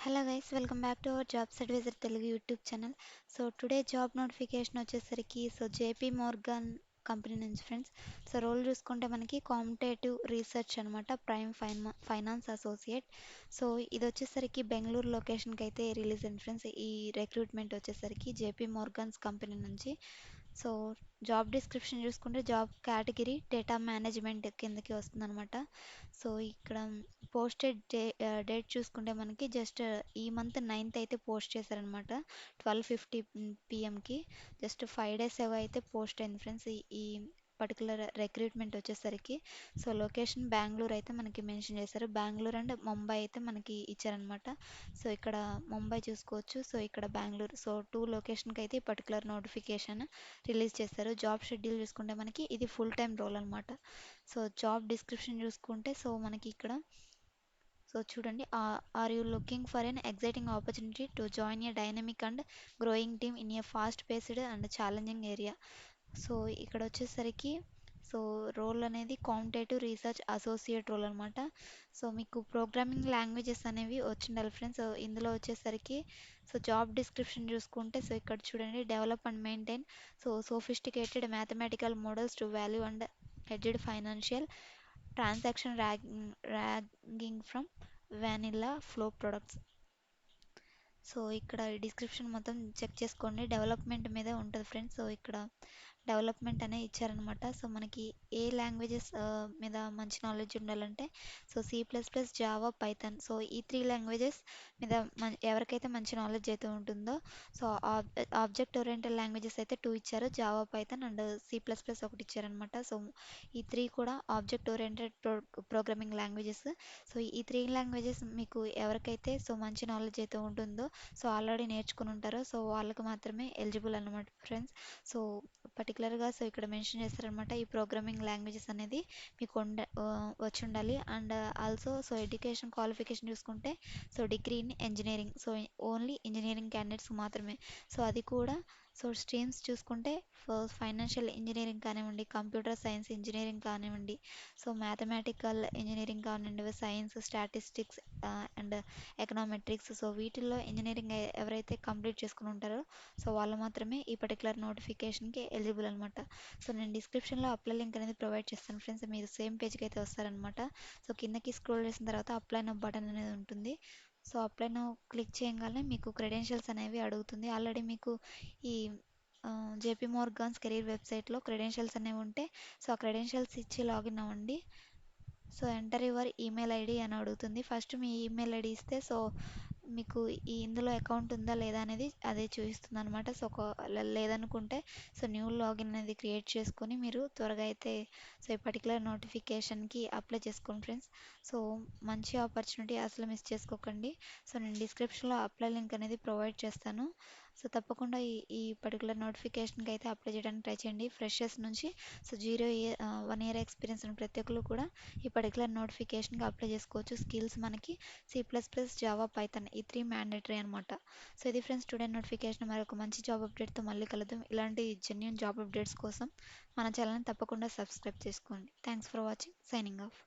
Hello guys, welcome back to our jobs adviser Telugu YouTube channel. So today job notification వచ్చేసరికి JP Morgan company నుంచి friends. So role చూసుకుంటే మనకి competitive research అనమాట, prime finance associate. So ఇది వచ్చేసరికి బెంగళూరు లొకేషన్కి అయితే రిలీజ్ అయింది ఫ్రెండ్స్. ఈ రిక్రూట్మెంట్ వచ్చేసరికి జేపీ మోర్గాన్స్ కంపెనీ నుంచి. సో జాబ్ డిస్క్రిప్షన్ చూసుకుంటే జాబ్ కేటగిరీ డేటా మేనేజ్మెంట్ కిందకి వస్తుందన్నమాట. సో ఇక్కడ పోస్టెడ్ డేట్ చూసుకుంటే మనకి జస్ట్ ఈ మంత్ 9th అయితే పోస్ట్ చేశారనమాట, 12:50 పిఎంకి. జస్ట్ 5 days ఏవో అయితే పోస్ట్ అయింది ఫ్రెండ్స్ ఈ పర్టికులర్ రిక్రూట్మెంట్ వచ్చేసరికి. సో లొకేషన్ బెంగళూరు అయితే మనకి మెన్షన్ చేశారు. బెంగళూరు అండ్ ముంబై అయితే మనకి ఇచ్చారనమాట. సో ఇక్కడ ముంబై చూసుకోవచ్చు, సో ఇక్కడ బెంగళూరు. సో టూ లొకేషన్కి అయితే ఈ పర్టికులర్ నోటిఫికేషన్ రిలీజ్ చేశారు. జాబ్ షెడ్యూల్ చూసుకుంటే మనకి ఇది ఫుల్ టైం రోల్ అనమాట. సో జాబ్ డిస్క్రిప్షన్ చూసుకుంటే సో మనకి ఇక్కడ సో చూడండి, are you looking for an exciting opportunity to join a dynamic and growing team in a fast paced and challenging area. So ఇక్కడ వచ్చేసరికి సో రోల్ అనేది competitive research associate role అనమాట. So మీకు programming languages అనేవి వచ్చిండాలి friends. So ఇందులో వచ్చేసరికి so job description చూసుకుంటే సో ఇక్కడ చూడండి, develop and maintain so sophisticated mathematical models to value and hedged financial transaction ranging from vanilla flow products. So ఇక్కడ డిస్క్రిప్షన్ మొత్తం చెక్ చేసుకోండి, డెవలప్మెంట్ మీద ఉంటుంది ఫ్రెండ్స్. సో ఇక్కడ డెవలప్మెంట్ అనే ఇచ్చారనమాట. సో మనకి ఏ లాంగ్వేజెస్ మీద మంచి నాలెడ్జ్ ఉండాలంటే so C++, Java, Python. So ఈ త్రీ లాంగ్వేజెస్ మీద ఎవరికైతే మంచి నాలెడ్జ్ అయితే ఉంటుందో సో ఆబ్జెక్ట్ ఓరియంటెడ్ లాంగ్వేజెస్ అయితే 2 ఇచ్చారు, జావా, పైథాన్ అండ్ C++ ఒకటి ఇచ్చారనమాట. సో ఈ త్రీ కూడా object oriented programming languages. So ఈ త్రీ లాంగ్వేజెస్ మీకు ఎవరికైతే సో మంచి నాలెడ్జ్ అయితే ఉంటుందో సో ఆల్రెడీ నేర్చుకుని ఉంటారో సో వాళ్ళకి మాత్రమే ఎలిజిబుల్ అనమాట ఫ్రెండ్స్. సో పర్టికులర్గా సో ఇక్కడ మెన్షన్ చేస్తారనమాట, ఈ ప్రోగ్రామింగ్ లాంగ్వేజెస్ అనేది మీకు వచ్చి ఉండాలి. And also so education qualification చూసుకుంటే so degree in engineering. So only engineering candidates మాత్రమే. సో అది కూడా సో స్ట్రీమ్స్ చూసుకుంటే ఫైనాన్షియల్ ఇంజనీరింగ్ కానివ్వండి, కంప్యూటర్ సైన్స్ ఇంజనీరింగ్ కానివ్వండి, సో మ్యాథమెటికల్ ఇంజనీరింగ్ కానివ్వండి, science, statistics and econometrics. So వీటిల్లో ఇంజనీరింగ్ ఎవరైతే కంప్లీట్ చేసుకుని ఉంటారో సో వాళ్ళు మాత్రమే ఈ పర్టికులర్ నోటిఫికేషన్కి ఎలిజిబుల్ అనమాట. సో నేను డిస్క్రిప్షన్లో అప్లై లింక్ అనేది ప్రొవైడ్ చేస్తాను ఫ్రెండ్స్, మీరు సేమ్ పేజ్కి అయితే వస్తారనమాట. సో కిందకి స్క్రోల్ చేసిన తర్వాత అప్లై నౌ బటన్ అనేది ఉంటుంది. సో అప్లై నౌ క్లిక్ చేయగానే మీకు క్రెడెన్షియల్స్ అనేవి అడుగుతుంది. ఆల్రెడీ మీకు ఈ జేపీ మోర్గాన్స్ కెరీర్ వెబ్సైట్లో క్రెడెన్షియల్స్ అనేవి ఉంటే సో ఆ క్రెడెన్షియల్స్ ఇచ్చి లాగిన్ అవ్వండి. So enter your email ID అని అడుగుతుంది. ఫస్ట్ మీ ఈమెయిల్ ఐడి ఇస్తే సో మీకు ఇందులో అకౌంట్ ఉందా లేదా అనేది అదే చూపిస్తుంది అనమాట. సో లేదనుకుంటే సో న్యూ లాగిన్ అనేది క్రియేట్ చేసుకొని మీరు త్వరగా అయితే సో ఈ పర్టికులర్ నోటిఫికేషన్కి అప్లై చేసుకోండి ఫ్రెండ్స్. సో మంచి ఆపర్చునిటీ, అసలు మిస్ చేసుకోకండి. సో నేను డిస్క్రిప్షన్లో అప్లై లింక్ అనేది ప్రొవైడ్ చేస్తాను. సో తప్పకుండా ఈ పర్టికులర్ నోటిఫికేషన్కి అయితే అప్లై చేయడానికి ట్రై చేయండి. ఫ్రెషర్స్ నుంచి సో 1 year ఎక్స్పీరియన్స్ ఉన్న ప్రతి ఒక్కరు కూడా ఈ పర్టికులర్ నోటిఫికేషన్కి అప్లై చేసుకోవచ్చు. స్కిల్స్ మనకి C++, జావా, పైథాన్ ఈ త్రీ మ్యాండేటరీ అనమాట. సో ఇది ఫ్రెండ్స్ టుడే నోటిఫికేషన్. మరి ఒక మంచి జాబ్ అప్డేట్తో మళ్ళీ కలుద్దాం. ఇలాంటి జెన్యూన్ జాబ్ అప్డేట్స్ కోసం మన ఛానల్ని తప్పకుండా సబ్స్క్రైబ్ చేసుకోండి. Thanks for watching. Signing off.